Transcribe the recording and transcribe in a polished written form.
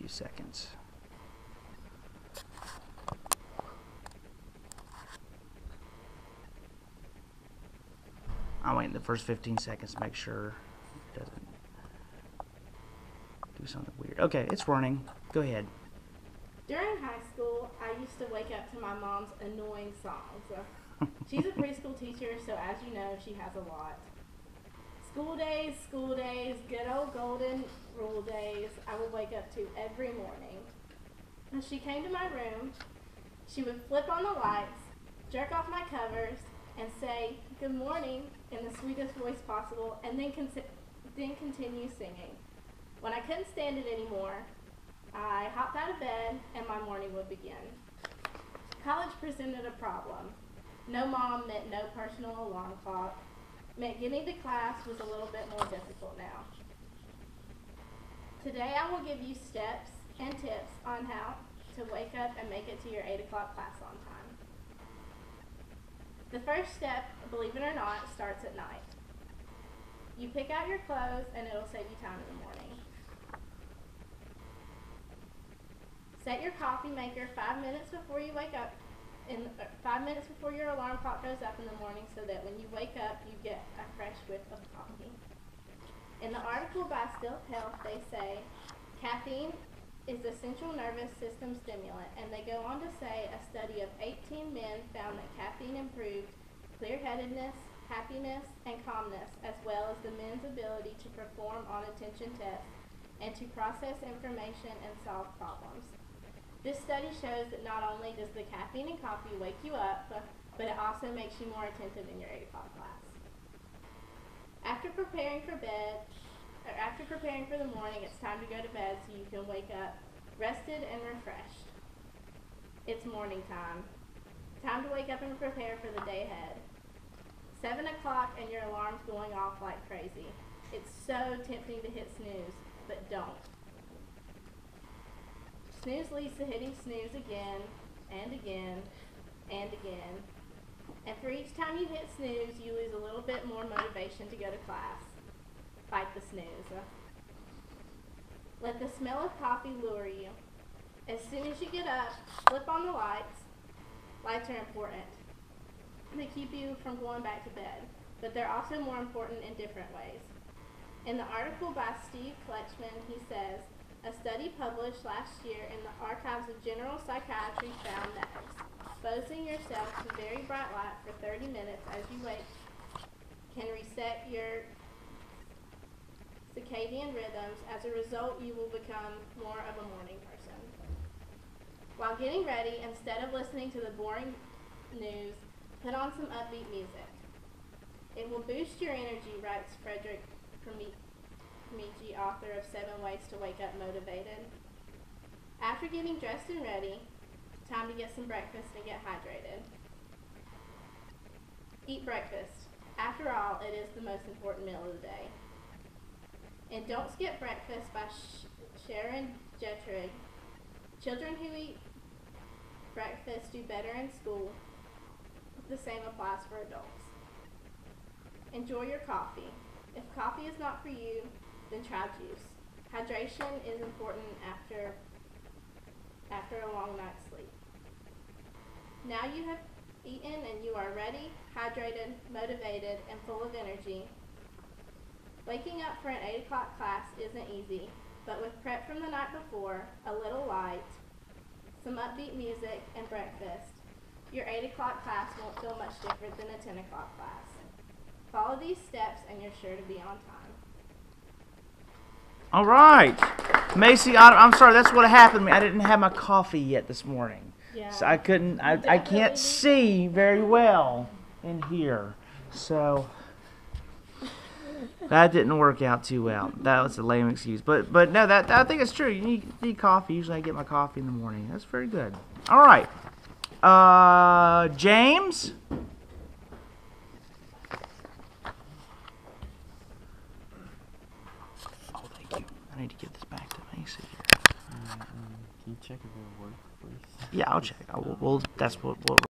few seconds. I'm waiting the first 15 seconds to make sure it doesn't do something weird. Okay, it's running. Go ahead. During high school, I used to wake up to my mom's annoying songs. She's a preschool teacher, so as you know, she has a lot. School days, good old golden rule days, I would wake up to every morning. When she came to my room, she would flip on the lights, jerk off my covers, and say, "Good morning," in the sweetest voice possible, and then continue singing. When I couldn't stand it anymore, I hopped out of bed and my morning would begin. College presented a problem. No mom meant no personal alarm clock. Meant getting to class was a little bit more difficult now. Today I will give you steps and tips on how to wake up and make it to your 8 o'clock class on time. The first step, believe it or not, starts at night. You pick out your clothes and it'll save you time in the morning. Set your coffee maker 5 minutes before you wake up, 5 minutes before your alarm clock goes up in the morning, so that when you wake up, you get a fresh whiff of coffee. In the article by Still Health, they say caffeine is a central nervous system stimulant, and they go on to say a study of 18 men found that caffeine improved clear-headedness, happiness, and calmness, as well as the men's ability to perform on attention tests and to process information and solve problems. This study shows that not only does the caffeine in coffee wake you up, but it also makes you more attentive in your 8 o'clock class. After preparing for the morning, it's time to go to bed so you can wake up rested and refreshed. It's morning time. Time to wake up and prepare for the day ahead. 7 o'clock and your alarm's going off like crazy. It's so tempting to hit snooze, but don't. Snooze leads to hitting snooze again and again and again. And for each time you hit snooze, you lose a little bit more motivation to go to class. Fight the snooze. Let the smell of coffee lure you. As soon as you get up, flip on the lights. Lights are important. They keep you from going back to bed, but they're also more important in different ways. In the article by Steve Kletchman, he says, a study published last year in the Archives of General Psychiatry found that exposing yourself to very bright light for 30 minutes as you wake can reset your circadian rhythms. As a result, you will become more of a morning person. While getting ready, instead of listening to the boring news, put on some upbeat music. It will boost your energy, writes Frederick Cremici, author of 7 Ways to Wake Up Motivated. After getting dressed and ready, time to get some breakfast and get hydrated. Eat breakfast. After all, it is the most important meal of the day. And Don't Skip Breakfast by Sharon Jetrig. Children who eat breakfast do better in school. The same applies for adults. Enjoy your coffee. If coffee is not for you, then try juice. Hydration is important after a long night's sleep. Now you have eaten and you are ready, hydrated, motivated, and full of energy. Waking up for an 8 o'clock class isn't easy, but with prep from the night before, a little light, some upbeat music, and breakfast, your 8 o'clock class won't feel much different than a 10 o'clock class. Follow these steps and you're sure to be on time. All right. Macy, I'm sorry, that's what happened to me. I didn't have my coffee yet this morning. Yeah. So I can't see very well in here. So that didn't work out too well. That was a lame excuse. But no, I think it's true. You need coffee. Usually I get my coffee in the morning. That's very good. All right. James? Oh, thank you. I need to give this back to Macy here. Can you check if it works, please? Yeah, I'll check. That's what